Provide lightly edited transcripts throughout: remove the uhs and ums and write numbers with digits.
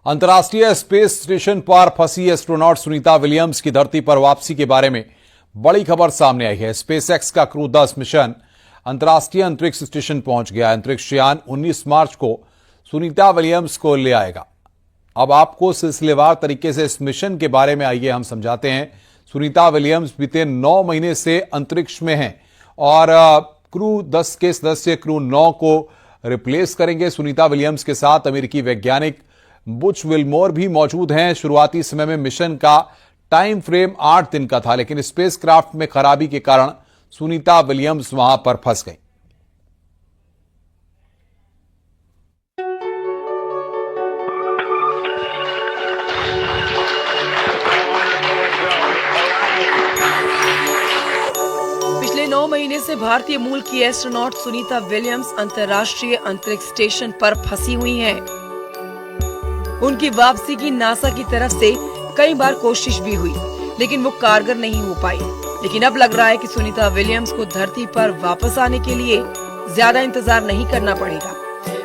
अंतर्राष्ट्रीय space station पर फंसी एस्ट्रोनॉट सुनीता विलियम्स की धरती पर वापसी के बारे में बड़ी खबर सामने आई है। स्पेसएक्स का क्रू 10 मिशन अंतर्राष्ट्रीय अंतरिक्ष स्टेशन पहुंच गया। अंतरिक्ष यान 19 मार्च को सुनीता विलियम्स को ले आएगा। अब आपको सिलसिलेवार तरीके से इस मिशन के बारे में आइए हम समझाते हैं। सुनीता विलियम्स बीते 9 महीने से अंतरिक्ष में हैं और क्रू 10 के सदस्य क्रू 9 को रिप्लेस करेंगे। सुनीता विलियम्स के साथ अमेरिकी वैज्ञानिक बुच विल्मोर भी मौजूद हैं। शुरुआती समय में मिशन का टाइम फ्रेम 8 दिन का था, लेकिन स्पेसक्राफ्ट में खराबी के कारण सुनीता विलियम्स वहां पर फंस गई। पिछले 9 महीने से भारतीय मूल की एस्ट्रोनॉट सुनीता विलियम्स अंतर्राष्ट्रीय अंतरिक्ष स्टेशन पर फंसी हुई हैं। उनकी वापसी की नासा की तरफ से कई बार कोशिश भी हुई, लेकिन वो कारगर नहीं हो पाई। लेकिन अब लग रहा है कि सुनीता विलियम्स को धरती पर वापस आने के लिए ज्यादा इंतजार नहीं करना पड़ेगा,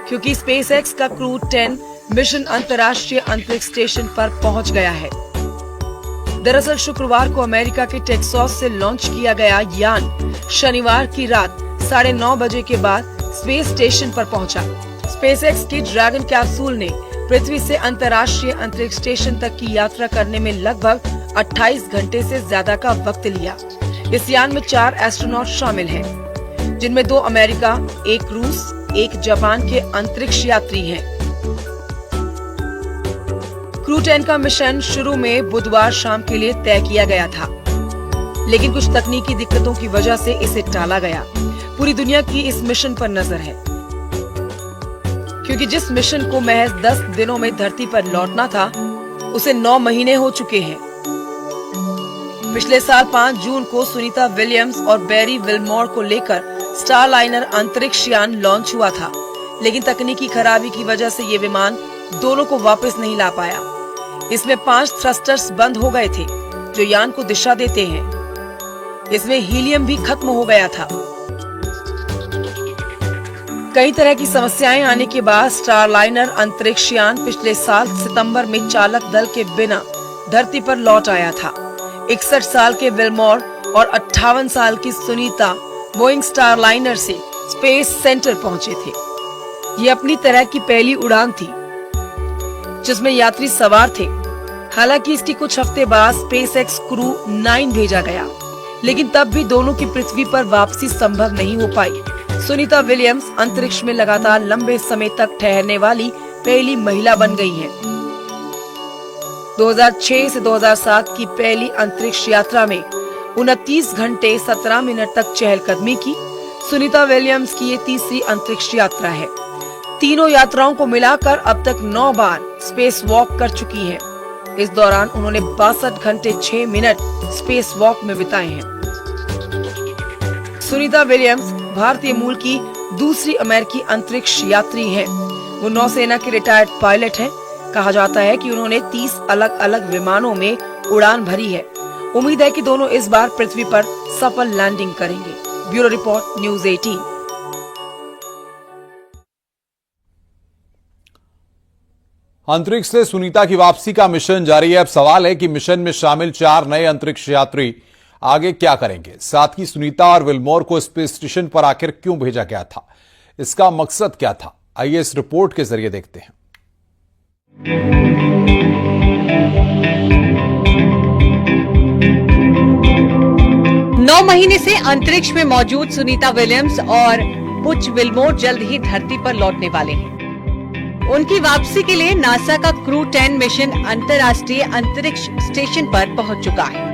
क्योंकि स्पेसएक्स का क्रू 10 मिशन अंतर्राष्ट्रीय अंतरिक्ष स्टेशन पर पहुंच गया है। दरअसल शुक्रवार को अमेरिका के टेक्सास से लॉन्च किया गया यान शनिवार की रात 9:30 बजे के बाद स्पेस स्टेशन पर पहुंचा। स्पेसएक्स की ड्रैगन कैप्सूल ने पृथ्वी से अंतर्राष्ट्रीय अंतरिक्ष स्टेशन तक की यात्रा करने में लगभग 28 घंटे से ज्यादा का वक्त लिया। इस यान में 4 एस्ट्रोनॉट शामिल हैं, जिनमें 2 अमेरिका, 1 रूस, 1 जापान के अंतरिक्ष यात्री हैं। क्रू 10 का मिशन शुरू में बुधवार शाम के लिए तय किया गया था, लेकिन कुछ तकनीकी दिक्कतों की वजह से इसे टाला गया। पूरी दुनिया की इस मिशन पर नजर है, क्योंकि जिस मिशन को महज 10 दिनों में धरती पर लौटना था, उसे 9 महीने हो चुके हैं। पिछले साल 5 जून को सुनीता विलियम्स और बैरी विल्मोर को लेकर स्टारलाइनर अंतरिक्ष यान लॉन्च हुआ था, लेकिन तकनीकी खराबी की वजह से ये विमान दोनों को वापस नहीं ला पाया। इसमें 5 थ्रस्टर्स बंद हो गए थे, जो यान को दिशा देते हैं। इसमें हीलियम भी खत्म हो गया था। कई तरह की समस्याएं आने के बाद स्टारलाइनर अंतरिक्ष यान पिछले साल सितंबर में चालक दल के बिना धरती पर लौट आया था। 61 साल के विल्मोर और 58 साल की सुनीता बोइंग स्टारलाइनर से स्पेस सेंटर पहुंचे थे। ये अपनी तरह की पहली उड़ान थी जिसमें यात्री सवार थे। हालांकि इसकी कुछ हफ्ते बाद स्पेसएक्स क्रू 9 भेजा गया, लेकिन तब भी दोनों की पृथ्वी पर वापसी संभव नहीं हो पाई। सुनीता विलियम्स अंतरिक्ष में लगातार लंबे समय तक ठहरने वाली पहली महिला बन गई हैं। 2006 से 2007 की पहली अंतरिक्ष यात्रा में 29 घंटे 17 मिनट तक चहलकदमी की। सुनीता विलियम्स की ये तीसरी अंतरिक्ष यात्रा है। तीनों यात्राओं को मिलाकर अब तक 9 बार स्पेस वॉक कर चुकी हैं। इस दौरान उन्होंने 62 घंटे 6 मिनट स्पेस वॉक में बिताए हैं। सुनीता विलियम्स भारतीय मूल की दूसरी अमेरिकी अंतरिक्ष यात्री हैं। वो नौसेना के रिटायर्ड पायलट हैं। कहा जाता है कि उन्होंने 30 अलग अलग विमानों में उड़ान भरी है। उम्मीद है कि दोनों इस बार पृथ्वी पर सफल लैंडिंग करेंगे। Bureau report, news 18। अंतरिक्ष से सुनीता की वापसी का मिशन जारी है। अब सवाल है कि मिशन में शामिल 4 नए अंतरिक्ष यात्री आगे क्या करेंगे। साथ ही सुनीता और विल्मोर को स्पेस स्टेशन पर आखिर क्यों भेजा गया था, इसका मकसद क्या था, आइए इस रिपोर्ट के जरिए देखते हैं। 9 महीने से अंतरिक्ष में मौजूद सुनीता विलियम्स और बुच विल्मोर जल्द ही धरती पर लौटने वाले हैं। उनकी वापसी के लिए नासा का क्रू 10 मिशन अंतर्राष्ट्रीय अंतरिक्ष स्टेशन पर पहुंच चुका है।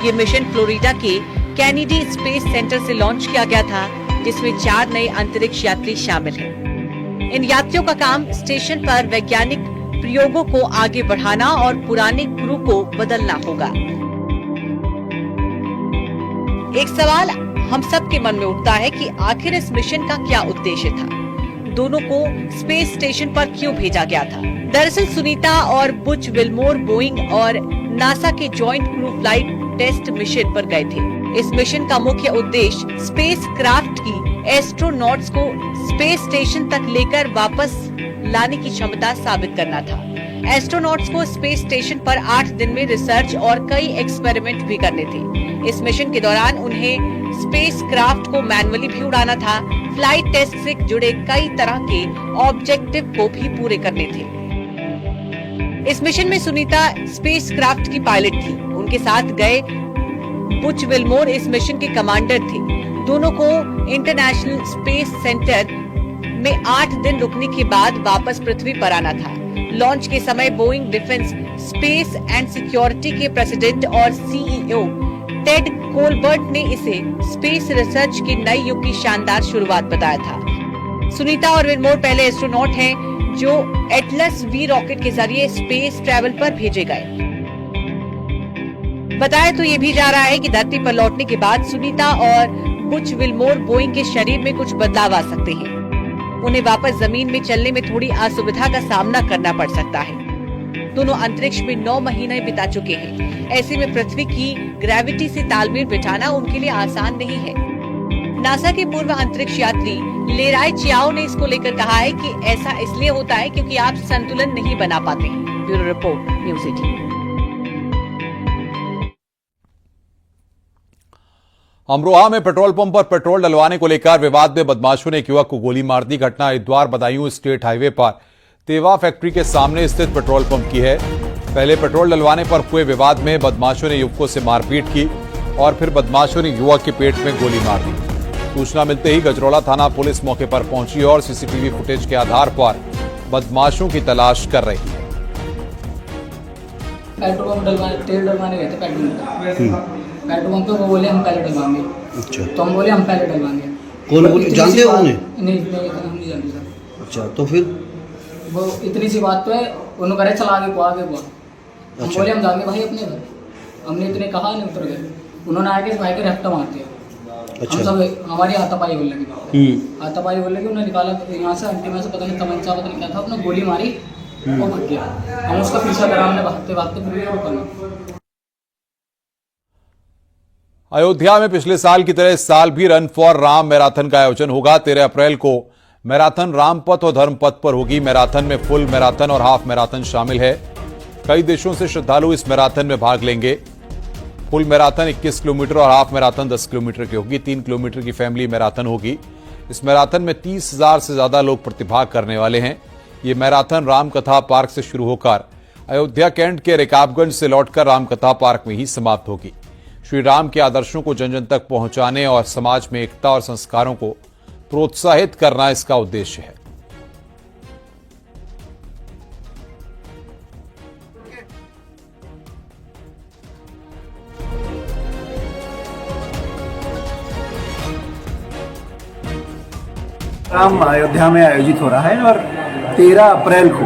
ये मिशन फ्लोरिडा के कैनेडी स्पेस सेंटर से लॉन्च किया गया था, जिसमें 4 नए अंतरिक्ष यात्री शामिल हैं। इन यात्रियों का काम स्टेशन पर वैज्ञानिक प्रयोगों को आगे बढ़ाना और पुराने क्रू को बदलना होगा। एक सवाल हम सबके मन में उठता है कि आखिर इस मिशन का क्या उद्देश्य था? दोनों को स्पेस स्टेशन पर क्यों भेजा गया था? दरअसल सुनीता और बुच विल्मोर बोइंग और नासा के joint crew flight test mission पर गए थे। इस मिशन का मुख्य उद्देश्य स्पेस क्राफ्ट की एस्ट्रोनॉट्स को स्पेस स्टेशन तक लेकर वापस लाने की क्षमता साबित करना था। एस्ट्रोनॉट्स को स्पेस स्टेशन पर 8 दिन में रिसर्च और कई एक्सपेरिमेंट भी करने थे। इस मिशन के दौरान उन्हें स्पेस क्राफ्ट को मैनुअली भी उड़ाना था। फ्लाइट टेस्ट से जुड़े कई तरह के ऑब्जेक्टिव को भी पूरे करने थे। इस मिशन में सुनीता स्पेस क्राफ्ट की पायलट थी। उनके साथ गए बुच विल्मोर इस मिशन के कमांडर थे। दोनों को इंटरनेशनल स्पेस सेंटर में 8 दिन रुकने के बाद वापस पृथ्वी पर आना था। लॉन्च के समय Boeing defence space and security के प्रेसिडेंट और सीईओ टेड कोलबर्ट ने इसे स्पेस रिसर्च के नए युग की शानदार शुरुआत बताया था। सुनीता और विल्मोर पहले एस्ट्रोनॉट हैं जो एटलस वी रॉकेट के जरिए स्पेस ट्रैवल पर भेजे गए। बताया तो ये भी जा रहा है कि धरती पर लौटने के बाद सुनीता और बुच विल्मोर बोइंग के शरीर में कुछ बदलाव आ सकते हैं। उन्हें वापस जमीन में चलने में थोड़ी असुविधा का सामना करना पड़ सकता है। दोनों अंतरिक्ष में 9 महीने बिता चुके हैं। ऐसे में पृथ्वी की ग्रेविटी से तालमेल बिठाना उनके लिए आसान नहीं है। नासा के पूर्व अंतरिक्ष यात्री लेराई चियाओ ने इसको लेकर कहा है कि ऐसा इसलिए होता है क्योंकि आप संतुलन नहीं बना पाते हैं। Bureau report, news 18। अमरोहा में पेट्रोल पंप पर पेट्रोल डलवाने को लेकर विवाद में बदमाशों ने एक युवक को गोली मार दी। घटना हरिद्वार बदायूं स्टेट हाईवे पर तेवा फैक्ट्री के सामने स्थित पेट्रोल पंप की है। पहले पेट्रोल डलवाने पर हुए विवाद में बदमाशों ने युवकों से मारपीट की और फिर बदमाशों ने युवक के पेट में गोली मार दी। सूचना मिलते ही गजरौला थाना पुलिस मौके पर पहुंची और सीसीटीवी फुटेज के आधार पर बदमाशों की तलाश कर रही है। पेट्रोल पंप तेल डलवाने गए थे पेट्रोल पंप पे वो बोले हम पहले डलवाएंगे। अच्छा, तो हम बोले हम पहले डलवाएंगे। कौन बोले? जानते हो उन्हें? नहीं, हम नहीं जानते सर। अच्छा, तो फिर वो इतनी सी बात पे उन्होंने करे चला आगे को हम अच्छा। बोले हम जाएंगे भाई अपने घर। हमने इतने कहा नहीं उतर गए। उन्होंने आके इस भाई के रफ्ता मार दिया। अच्छा। हम सब हमारी हाथापाई होने लगी। हाथापाई होने लगी। उन्होंने निकाला यहाँ से अंतिम में से पता नहीं तमंचा पता नहीं क्या था, अपने गोली मारी वो भाग गया। हम उसका पीछा करा, हमने भागते भागते पूरे रोका। अयोध्या में पिछले साल की तरह इस साल भी रन फॉर राम मैराथन का आयोजन होगा। 13 अप्रैल को मैराथन रामपथ और धर्मपथ पर होगी। मैराथन में फुल मैराथन और हाफ मैराथन शामिल है। कई देशों से श्रद्धालु इस मैराथन में भाग लेंगे। फुल मैराथन 21 किलोमीटर और हाफ मैराथन 10 किलोमीटर की होगी। 3 किलोमीटर की फैमिली मैराथन होगी। इस मैराथन में 30,000 से ज्यादा लोग प्रतिभाग करने वाले हैं। ये मैराथन रामकथा पार्क से शुरू होकर अयोध्या कैंट के रिकाबगंज से लौटकर रामकथा पार्क में ही समाप्त होगी। श्री राम के आदर्शों को जन जन तक पहुंचाने और समाज में एकता और संस्कारों को प्रोत्साहित करना इसका उद्देश्य है। राम अयोध्या में आयोजित हो रहा है और 13 अप्रैल को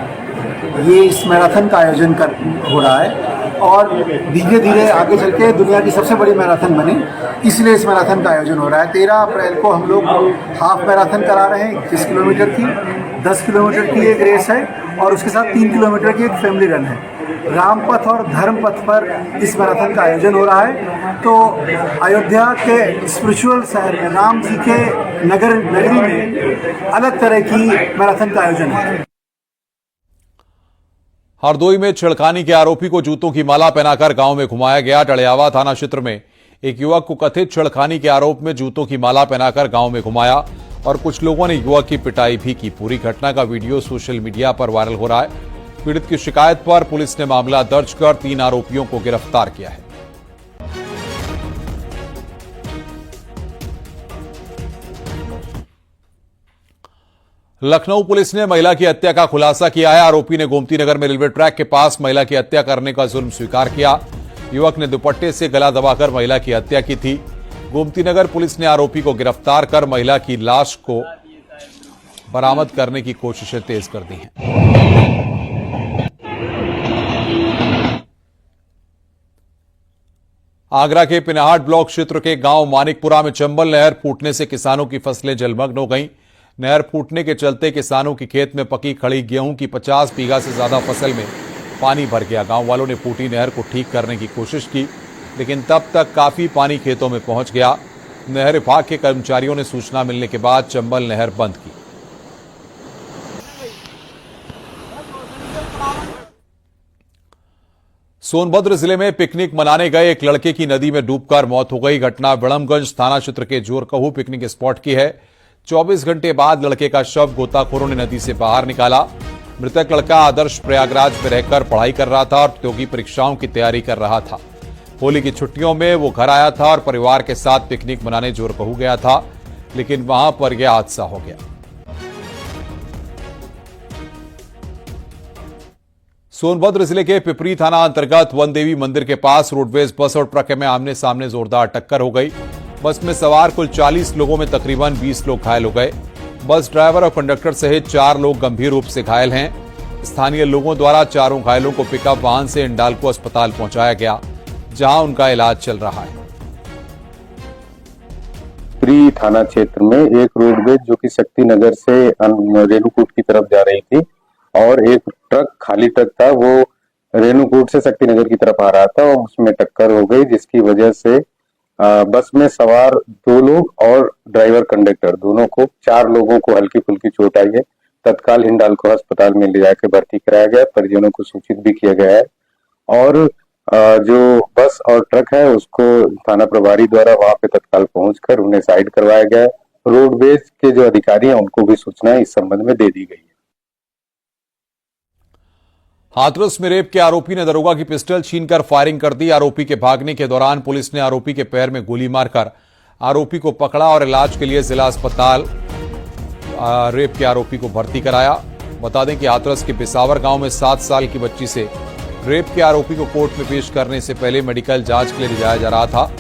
ये इस मैराथन का आयोजन हो रहा है और धीरे धीरे आगे चल के दुनिया की सबसे बड़ी मैराथन बने, इसलिए इस मैराथन का आयोजन हो रहा है। 13 अप्रैल को हम लोग हाफ मैराथन करा रहे हैं 21 किलोमीटर की, 10 किलोमीटर की एक रेस है और उसके साथ 3 किलोमीटर की एक फैमिली रन है। रामपथ और धर्मपथ पर इस मैराथन का आयोजन हो रहा है। तो अयोध्या के स्पिरिचुअल शहर में, राम जी के नगरी में अलग तरह की मैराथन का आयोजन है। हरदोई में छेड़खानी के आरोपी को जूतों की माला पहनाकर गांव में घुमाया गया। टड़ियावा थाना क्षेत्र में एक युवक को कथित छेड़खानी के आरोप में जूतों की माला पहनाकर गांव में घुमाया और कुछ लोगों ने युवक की पिटाई भी की। पूरी घटना का वीडियो सोशल मीडिया पर वायरल हो रहा है। पीड़ित की शिकायत पर पुलिस ने मामला दर्ज कर 3 आरोपियों को गिरफ्तार किया है। लखनऊ पुलिस ने महिला की हत्या का खुलासा किया है। आरोपी ने गोमती नगर में रेलवे ट्रैक के पास महिला की हत्या करने का जुल्म स्वीकार किया। युवक ने दुपट्टे से गला दबाकर महिला की हत्या की थी। गोमती नगर पुलिस ने आरोपी को गिरफ्तार कर महिला की लाश को बरामद करने की कोशिशें तेज कर दी हैं। आगरा के पिनाहाट ब्लॉक क्षेत्र के गांव मानिकपुरा में चंबल नहर फूटने से किसानों की फसलें जलमग्न हो गईं। नहर फूटने के चलते किसानों की खेत में पकी खड़ी गेहूं की 50 बीघा से ज्यादा फसल में पानी भर गया। गांव वालों ने फूटी नहर को ठीक करने की कोशिश की, लेकिन तब तक काफी पानी खेतों में पहुंच गया। नहर विभाग के कर्मचारियों ने सूचना मिलने के बाद चंबल नहर बंद की। सोनभद्र जिले में पिकनिक मनाने गए एक लड़के की नदी में डूबकर मौत हो गई। घटना विड़मगंज थाना क्षेत्र के जोरकहू पिकनिक स्पॉट की है। 24 घंटे बाद लड़के का शव गोताखोरों ने नदी से बाहर निकाला। मृतक लड़का आदर्श प्रयागराज में रहकर पढ़ाई कर रहा था और प्रतियोगी परीक्षाओं की तैयारी कर रहा था। होली की छुट्टियों में वो घर आया था और परिवार के साथ पिकनिक मनाने जोरकहू गया था, लेकिन वहां पर यह हादसा हो गया। सोनभद्र जिले के पिपरी थाना अंतर्गत वन देवी मंदिर के पास रोडवेज बस और ट्रक में आमने सामने जोरदार टक्कर हो गई। बस में सवार कुल 40 लोगों में तकरीबन 20 लोग घायल हो गए। बस ड्राइवर और कंडक्टर सहित 4 लोग गंभीर रूप से घायल हैं। स्थानीय लोगों द्वारा चारों घायलों को पिकअप वाहन से हिंडाल्को अस्पताल पहुंचाया गया, जहां उनका इलाज चल रहा है। पिपरी थाना क्षेत्र में एक रोडवेज जो कि शक्ति नगर से रेणुकूट की तरफ जा रही थी और एक ट्रक खाली ट्रक था, वो रेणुकूट से शक्ति नगर की तरफ आ रहा था और उसमें टक्कर हो गई, जिसकी वजह से बस में सवार 2 लोग और ड्राइवर कंडक्टर दोनों को 4 लोगों को हल्की फुल्की चोट आई है। तत्काल हिंडाल्को अस्पताल में ले जाकर भर्ती कराया गया। परिजनों को सूचित भी किया गया है और जो बस और ट्रक है उसको थाना प्रभारी द्वारा वहां पे तत्काल पहुंचकर उन्हें साइड करवाया गया है। रोडवेज के जो अधिकारी हैं उनको भी सूचना इस संबंध में दे दी गई है। हाथरस में रेप के आरोपी ने दरोगा की पिस्टल छीनकर फायरिंग कर दी। आरोपी के भागने के दौरान पुलिस ने आरोपी के पैर में गोली मारकर आरोपी को पकड़ा और इलाज के लिए जिला अस्पताल रेप के आरोपी को भर्ती कराया। बता दें कि हाथरस के बिसावर गांव में 7 साल की बच्ची से रेप के आरोपी को कोर्ट में पेश करने से पहले मेडिकल जांच के लिए ले जाया जा रहा था।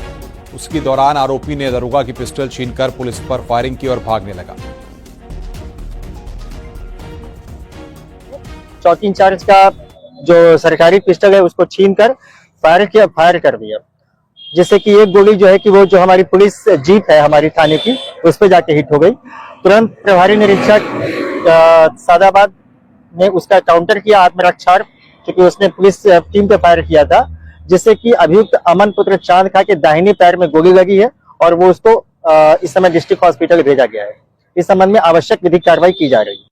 उसके दौरान आरोपी ने दरोगा की पिस्टल छीनकर पुलिस पर फायरिंग की और भागने लगा। चौकी इंचार्ज का जो सरकारी पिस्टल है उसको छीनकर फायर कर दिया, जिससे कि एक गोली जो है कि वो जो हमारी पुलिस जीप है हमारी थाने की उस पर जाके हिट हो गई। तुरंत प्रभारी निरीक्षक सादाबाद ने उसका काउंटर किया आत्मरक्षार्थ, क्योंकि उसने पुलिस टीम पे फायर किया था, जिससे कि अभियुक्त अमन पुत्र चांद खा के दाहिने पैर में गोली लगी है और वो उसको इस समय डिस्ट्रिक्ट हॉस्पिटल भेजा गया है। इस संबंध में आवश्यक विधिक कार्रवाई की जा रही है।